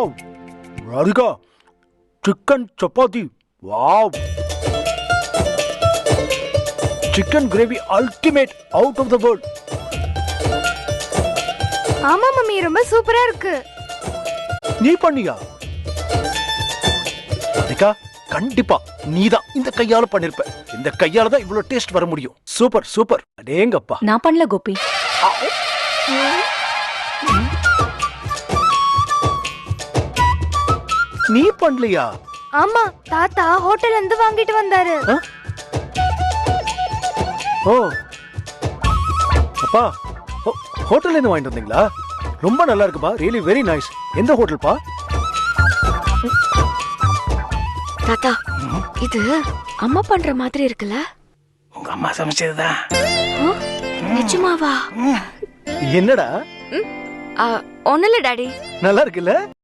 Wow Radhika, chicken chapati, wow. Chicken gravy ultimate, out of the world. ஆமா mummy, ரொம்ப சூப்பரா இருக்கு. நீ பண்ணியா? ராதிகா, கண்டிப்பா நீதான் இந்த கையால பண்ணிருப்ப. இந்த கையால தான் இவ்வளவு டேஸ்ட் வர முடியும். Super super. அடேங்கப்பா. நான் பண்ணல கோபி. நீ பண்ணலையா? ஆமா, தாத்தா ஹோட்டல்ல இருந்து வாங்கிட்டு வந்தாரு. ஓ அப்பா, ஹோட்டல்ல இருந்து வாங்கிட்டு வந்தீங்களா? ரொம்ப நல்லா இருக்குப்பா, ரியலி வெரி நைஸ். எந்த ஹோட்டல்ப்பா? தாத்தா, இது அம்மா பண்ற மாதிரி இருக்குல்ல? உங்க அம்மா சமைச்சதுதான். நிஜமாவா? என்னடா? ஒண்ணுல டாடி. நல்லா இருக்குல்ல?